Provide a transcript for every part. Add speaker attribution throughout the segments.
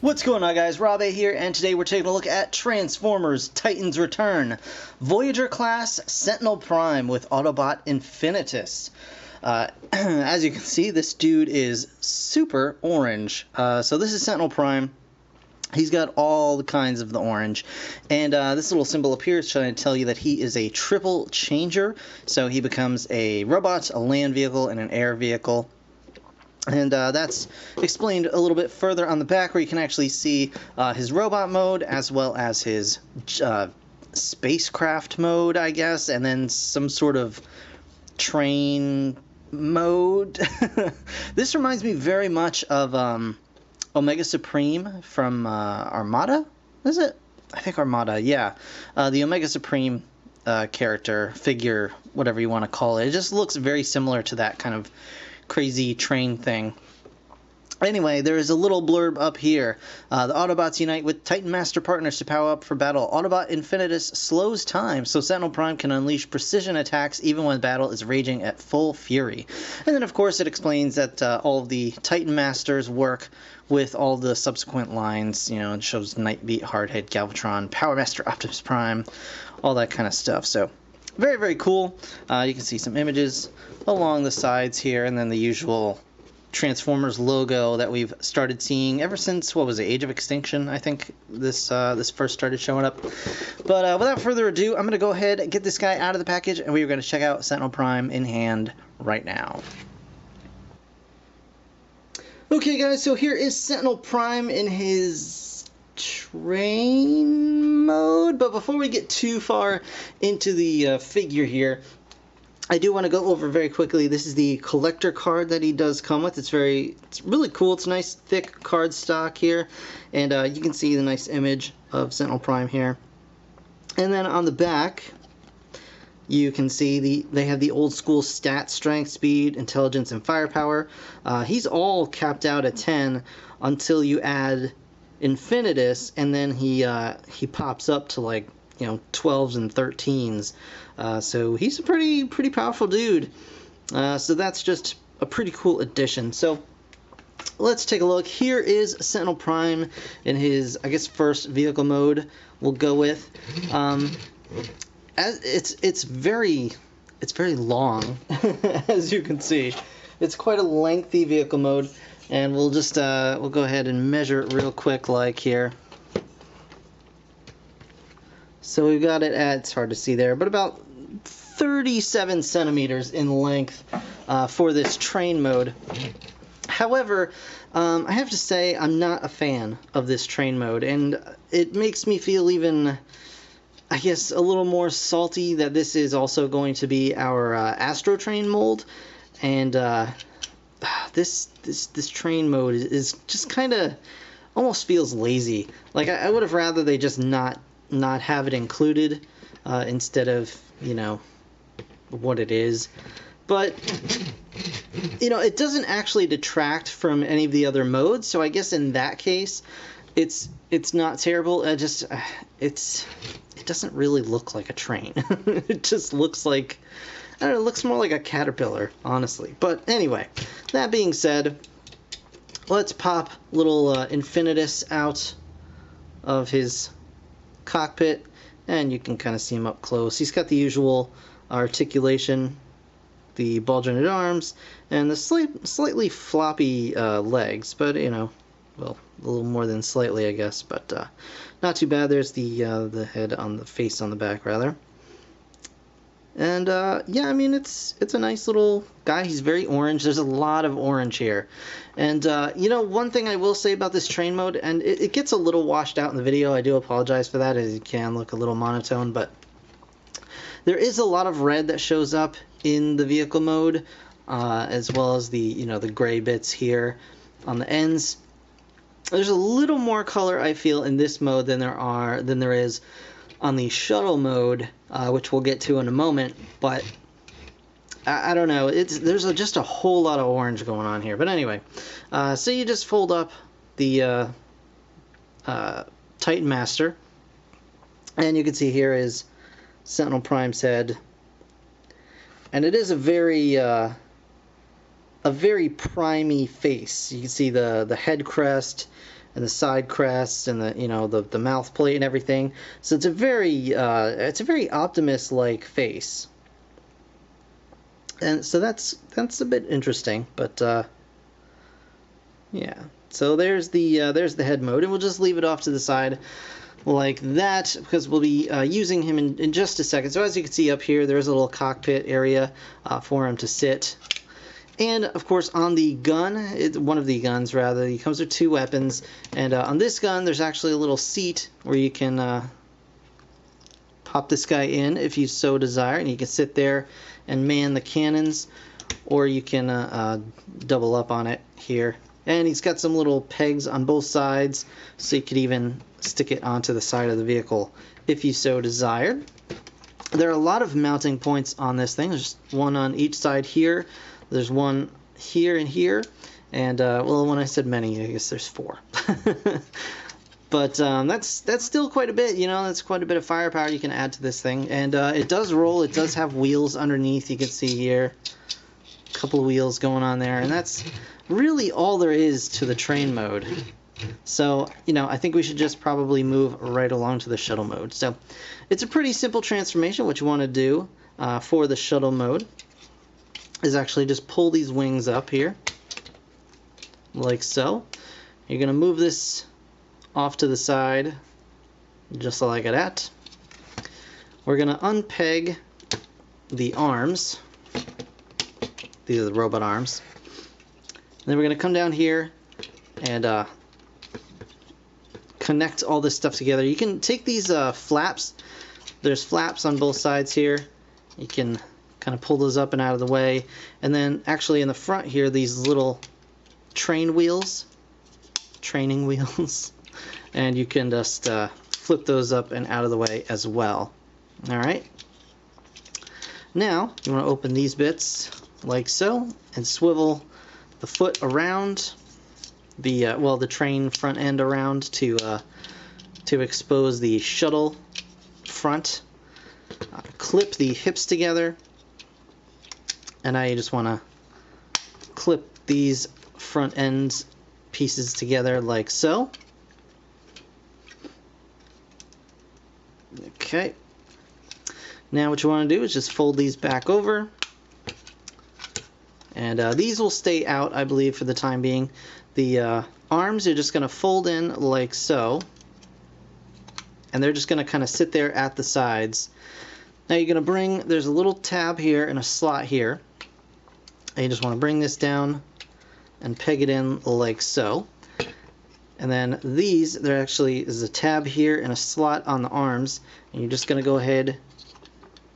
Speaker 1: What's going on, guys? Rob A here, and today we're taking a look at Transformers Titans Return, Voyager class Sentinel Prime with Autobot Infinitus. As you can see, this dude is super orange. So this is Sentinel Prime. He's got all the kinds of the orange, and this little symbol appears trying to tell you that he is a triple changer. So he becomes a robot, a land vehicle, and an air vehicle. And that's explained a little bit further on the back, where you can actually see his robot mode as well as his spacecraft mode, I guess, and then some sort of train mode. This reminds me very much of Omega Supreme from Armada, is it? I think Armada, yeah. The Omega Supreme character, figure, whatever you want to call it. It just looks very similar to that kind of crazy train thing. Anyway, there is a little blurb up here. The Autobots unite with Titan Master partners to power up for battle. Autobot Infinitus slows time, so Sentinel Prime can unleash precision attacks even when battle is raging at full fury. And then, of course, it explains that all of the Titan Masters work with all the subsequent lines. You know, it shows Nightbeat, Hardhead, Galvatron, Power Master, Optimus Prime, all that kind of stuff. So, very, very cool. You can see some images along the sides here, and then the usual Transformers logo that we've started seeing ever since, what was it, Age of Extinction, I think this first started showing up. But without further ado, I'm going to go ahead and get this guy out of the package, and we are going to check out Sentinel Prime in hand right now. Okay, guys, so here is Sentinel Prime in his train mode, but before we get too far into the figure here, I do want to go over very quickly. This is the collector card that he does come with. It's really cool. It's a nice thick card stock here, and you can see the nice image of Sentinel Prime here. And then on the back, you can see they have the old school stat, strength, speed, intelligence, and firepower. He's all capped out at 10 until you add Infinitus, and then he pops up to, like, you know, 12s and 13s. So he's a pretty powerful dude. So that's just a pretty cool addition. So let's take a look. Here is Sentinel Prime in his, I guess, first vehicle mode we'll go with. As it's very long, as you can see. It's quite a lengthy vehicle mode, and we'll just we'll go ahead and measure it real quick, like here. So we've got it at, it's hard to see there, but about 37 centimeters in length for this train mode. However, I have to say I'm not a fan of this train mode, and it makes me feel even, I guess, a little more salty that this is also going to be our Astro Train mold, and this train mode is just kind of almost feels lazy. Like I would have rather they just not have it included instead of, you know, what it is. But, you know, it doesn't actually detract from any of the other modes, so I guess in that case it's not terrible. It doesn't really look like a train. It just looks like, I don't know, it looks more like a caterpillar, honestly. But anyway, that being said, let's pop little Infinitus out of his cockpit, and you can kind of see him up close. He's got the usual articulation, the ball jointed arms, and the slightly floppy legs, but, you know, well, a little more than slightly, I guess, but not too bad. There's the head on the face on the back, rather. And yeah, I mean, it's a nice little guy. He's very orange. There's a lot of orange here. And you know, one thing I will say about this train mode, and it gets a little washed out in the video, I do apologize for that, as it can look a little monotone, but there is a lot of red that shows up in the vehicle mode, as well as the, you know, the gray bits here on the ends. There's a little more color, I feel, in this mode than there is on the shuttle mode, which we'll get to in a moment. But I don't know, there's just a whole lot of orange going on here. But anyway, so you just fold up the Titan Master, and you can see here is Sentinel Prime's head, and it is a very primey face. You can see the head crest and the side crest and the the mouth plate and everything. So it's a very Optimus-like face, and so that's a bit interesting. But yeah, so there's the head mode, and we'll just leave it off to the side like that because we'll be using him in just a second. So as you can see up here, there's a little cockpit area for him to sit. And of course on the gun, one of the guns rather, he comes with 2 weapons, and on this gun there's actually a little seat where you can pop this guy in if you so desire, and you can sit there and man the cannons, or you can double up on it here. And he's got some little pegs on both sides, so you could even stick it onto the side of the vehicle if you so desired. There are a lot of mounting points on this thing. There's one on each side here. There's one here and here. And, well, when I said many, I guess there's 4. But that's still quite a bit, that's quite a bit of firepower you can add to this thing. And it does roll. It does have wheels underneath, you can see here. A couple of wheels going on there. And that's really all there is to the train mode. So, I think we should just probably move right along to the shuttle mode. So, it's a pretty simple transformation. What you want to do for the shuttle mode is actually just pull these wings up here, like so. You're going to move this off to the side, just like that. We're going to unpeg the arms. These are the robot arms. And then we're going to come down here and connect all this stuff together. You can take these flaps. There's flaps on both sides here. You can kind of pull those up and out of the way. And then actually in the front here, these little training wheels. And you can just flip those up and out of the way as well. Alright. Now, you want to open these bits like so and swivel the foot around, the train front end around to expose the shuttle front. Clip the hips together, and now you just want to clip these front ends pieces together like so. Okay. Now what you want to do is just fold these back over. And these will stay out, I believe, for the time being. The arms are just going to fold in like so. And they're just going to kind of sit there at the sides. Now you're going to there's a little tab here and a slot here. And you just want to bring this down and peg it in like so. And then there actually is a tab here and a slot on the arms. And you're just going to go ahead,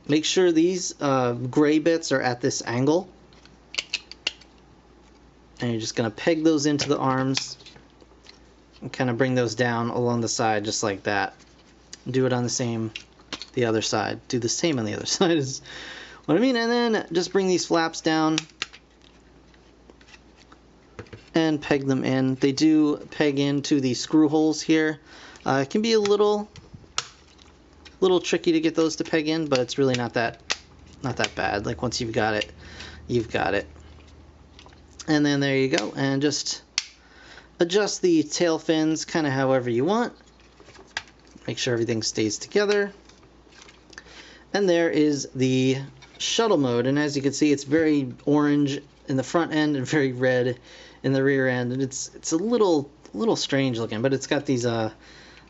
Speaker 1: make sure these gray bits are at this angle. And you're just going to peg those into the arms and kind of bring those down along the side just like that. Do it on the other side. Do the same on the other side is what I mean. And then just bring these flaps down and peg them in. They do peg into the screw holes here. It can be a little tricky to get those to peg in, but it's really not that bad. Like once you've got it, you've got it. And then there you go, and just adjust the tail fins kind of however you want. Make sure everything stays together. And there is the shuttle mode, and as you can see, it's very orange in the front end and very red in the rear end, and it's a little strange looking, but it's got these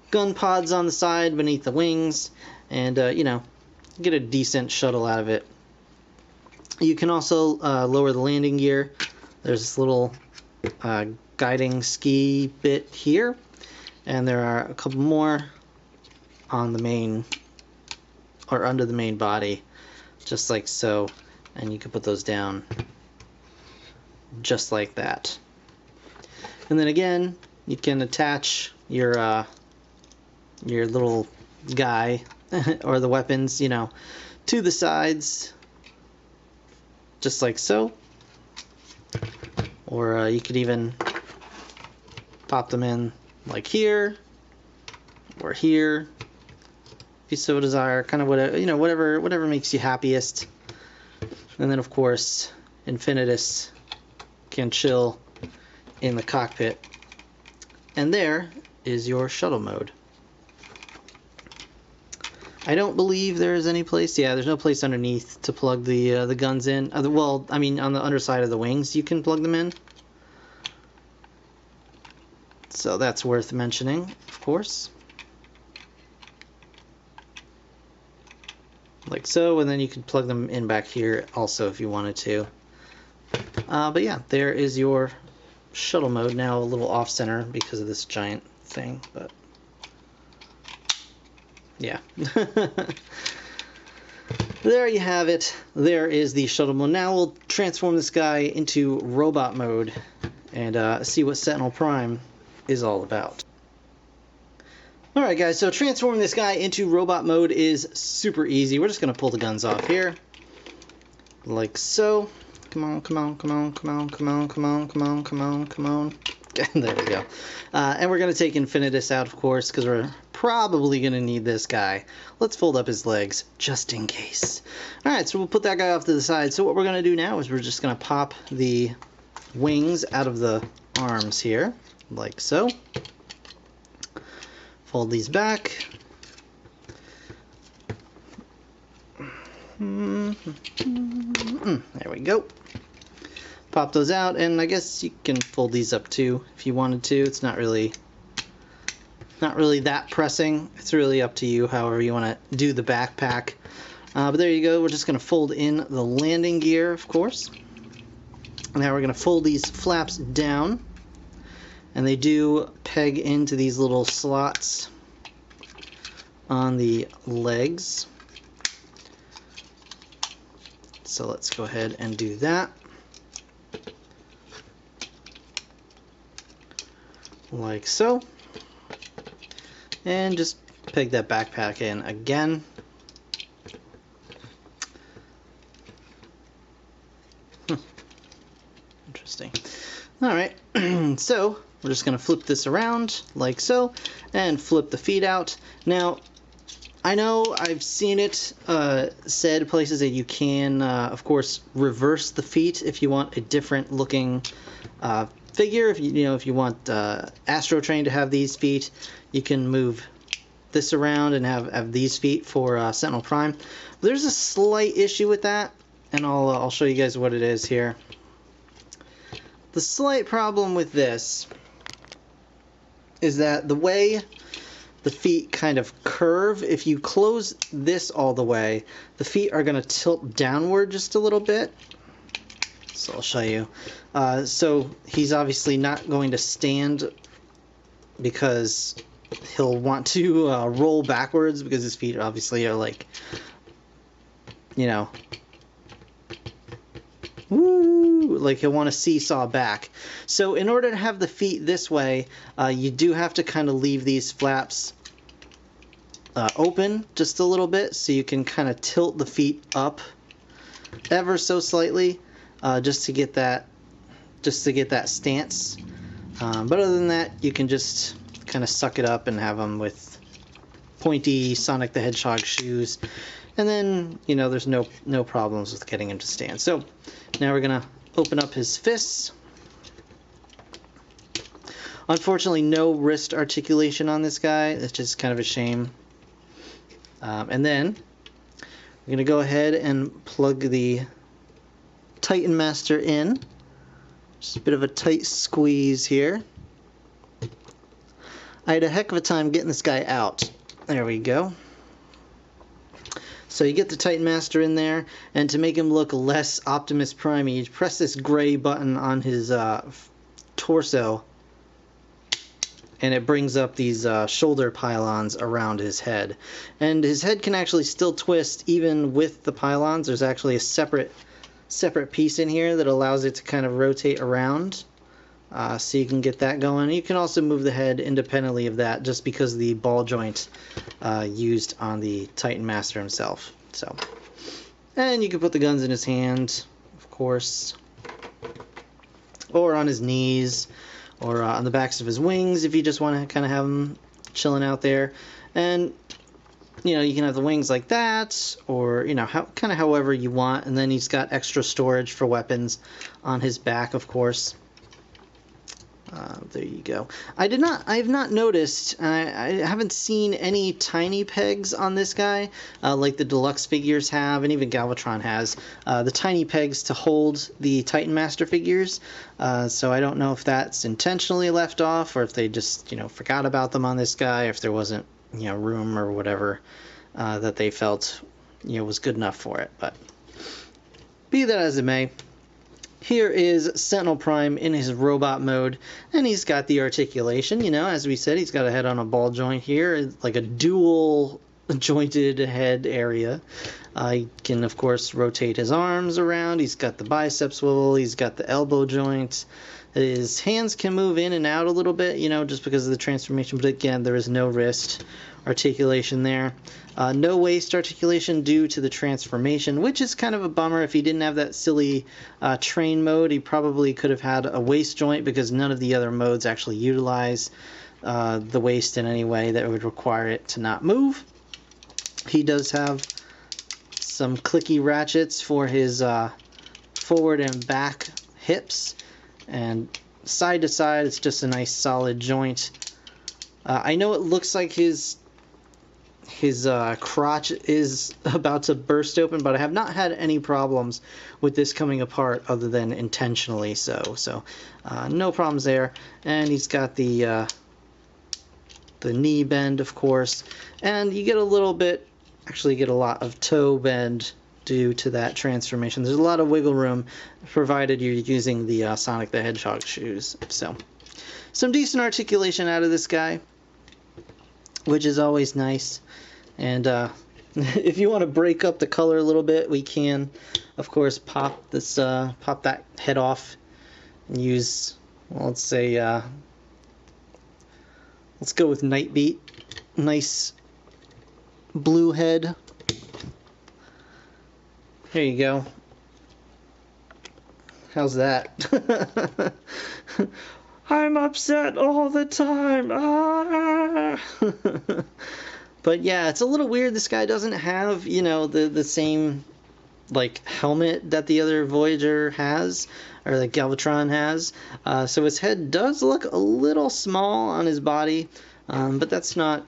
Speaker 1: gun pods on the side beneath the wings, and get a decent shuttle out of it. You can also lower the landing gear. There's this little guiding ski bit here, and there are a couple more on the main or under the main body, just like so, and you can put those down just like that. And then again, you can attach your little guy or the weapons, to the sides, just like so. Or you could even pop them in like here or here, if you so desire. Kind of whatever, whatever makes you happiest. And then of course, Infinitus can chill in the cockpit And there is your shuttle mode. I don't believe there is any place. Yeah, there's no place underneath to plug the guns in. Well, I mean, on the underside of the wings, you can plug them in. So that's worth mentioning, of course. Like so, and then you can plug them in back here also if you wanted to. But yeah, there is your shuttle mode. Now a little off-center because of this giant thing, but yeah. There you have it. There is the shuttle mode. Now we'll transform this guy into robot mode and see what Sentinel Prime is all about. Alright guys, so transforming this guy into robot mode is super easy. We're just going to pull the guns off here. Like so. Come on, come on, come on, come on, come on, come on, come on, come on, come on. There we go. And we're going to take Infinitus out, of course, because we're probably going to need this guy. Let's fold up his legs, just in case. Alright, so we'll put that guy off to the side. So what we're going to do now is we're just going to pop the wings out of the arms here, like so. Fold these back. There we go. Pop those out, and I guess you can fold these up too if you wanted to. It's not really that pressing. It's really up to you however you want to do the backpack. But there you go. We're just going to fold in the landing gear, of course. Now we're going to fold these flaps down. And they do peg into these little slots on the legs. So let's go ahead and do that. Like so. And just peg that backpack in again. Interesting. Alright, so we're just going to flip this around like so and flip the feet out. Now, I know I've seen it said places that you can, of course, reverse the feet if you want a different looking figure. If you want Astro Train to have these feet, you can move this around and have these feet for Sentinel Prime. There's a slight issue with that, and I'll show you guys what it is here. The slight problem with this is that the way the feet kind of curve, if you close this all the way, the feet are going to tilt downward just a little bit. So I'll show you. So he's obviously not going to stand because he'll want to roll backwards because his feet obviously are like, you know, woo, like he'll want to seesaw back. So in order to have the feet this way, you do have to kind of leave these flaps open just a little bit, so you can kind of tilt the feet up ever so slightly, just to get that stance. But other than that, you can just kind of suck it up and have them with pointy Sonic the Hedgehog shoes. And then, you know, there's no problems with getting him to stand. So now we're going to open up his fists. Unfortunately, no wrist articulation on this guy. It's just kind of a shame. And then we're going to go ahead and plug the Titan Master in. Just a bit of a tight squeeze here. I had a heck of a time getting this guy out. There we go. So you get the Titan Master in there, and to make him look less Optimus Prime, you press this gray button on his torso, and it brings up these shoulder pylons around his head. And his head can actually still twist even with the pylons. There's actually a separate piece in here that allows it to kind of rotate around, so you can get that going. You can also move the head independently of that, just because of the ball joint used on the Titan Master himself. So, and you can put the guns in his hand, of course, or on his knees, or on the backs of his wings if you just want to kind of have him chilling out there. And you know, you can have the wings like that, or you know, kind of however you want. And then he's got extra storage for weapons on his back, of course. there you go. I have not noticed, I haven't seen any tiny pegs on this guy, like the deluxe figures have, and even Galvatron has, the tiny pegs to hold the Titan Master figures, so I don't know if that's intentionally left off, or if they just, forgot about them on this guy, if there wasn't, room or whatever, that they felt, was good enough for it, but be that as it may, here is Sentinel Prime in his robot mode, and he's got the articulation, as we said, he's got a head on a ball joint here, like a dual jointed head area. He can, of course, rotate his arms around, he's got the bicep swivel, he's got the elbow joint, his hands can move in and out a little bit, just because of the transformation, but again, there is no wrist articulation there. No waist articulation due to the transformation, which is kind of a bummer. If he didn't have that silly train mode, he probably could have had a waist joint, because none of the other modes actually utilize the waist in any way that would require it to not move. He does have some clicky ratchets for his forward and back hips, and side to side it's just a nice solid joint. I know it looks like his crotch is about to burst open, but I have not had any problems with this coming apart other than intentionally so no problems there. And he's got the knee bend, of course, and you get a little bit, actually get a lot of toe bend due to that transformation. There's a lot of wiggle room provided you're using the Sonic the Hedgehog shoes. So some decent articulation out of this guy, which is always nice. And if you want to break up the color a little bit, we can, of course, pop that head off and use, well, let's say, let's go with Nightbeat. Nice blue head. There you go. How's that? I'm upset all the time. Ah! But yeah, it's a little weird. This guy doesn't have, the same, like, helmet that the other Voyager has, or that Galvatron has. So his head does look a little small on his body, but that's not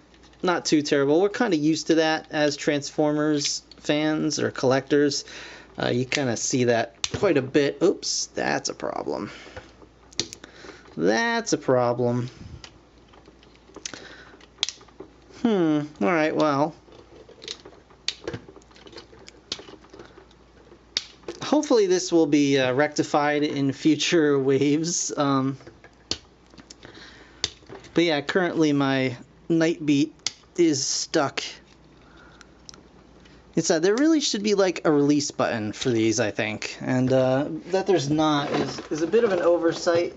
Speaker 1: too terrible. We're kind of used to that as Transformers fans or collectors. You kind of see that quite a bit. Oops, that's a problem. That's a problem. Alright, well. Hopefully this will be rectified in future waves. But yeah, currently my Nightbeat is stuck. There really should be like a release button for these, I think. And that there's not is a bit of an oversight.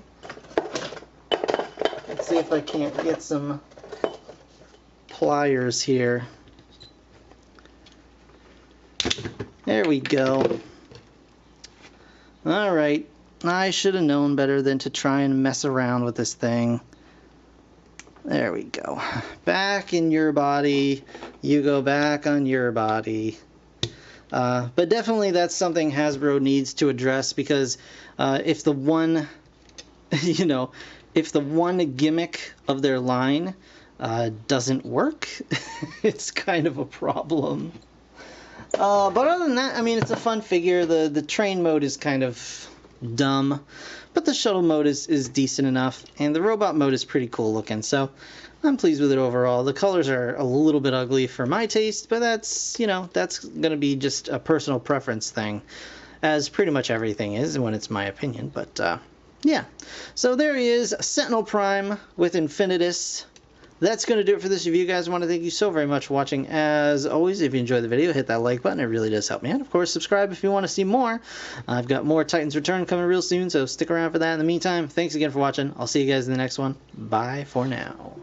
Speaker 1: Let's see if I can't get some pliers here. There we go. Alright, I should have known better than to try and mess around with this thing. There we go. Back in your body. You go back on your body. But definitely that's something Hasbro needs to address, because if the one, if the one gimmick of their line doesn't work, it's kind of a problem. But other than that, I mean, it's a fun figure. The train mode is kind of dumb, but the shuttle mode is decent enough, and the robot mode is pretty cool looking, so I'm pleased with it overall. The colors are a little bit ugly for my taste, but that's, that's going to be just a personal preference thing, as pretty much everything is when it's my opinion, but yeah. So there he is, Sentinel Prime with Infinitus. That's going to do it for this review, guys. I want to thank you so very much for watching. As always, if you enjoyed the video, hit that like button. It really does help me out. Of course, subscribe if you want to see more. I've got more Titans Return coming real soon, so stick around for that. In the meantime, thanks again for watching. I'll see you guys in the next one. Bye for now.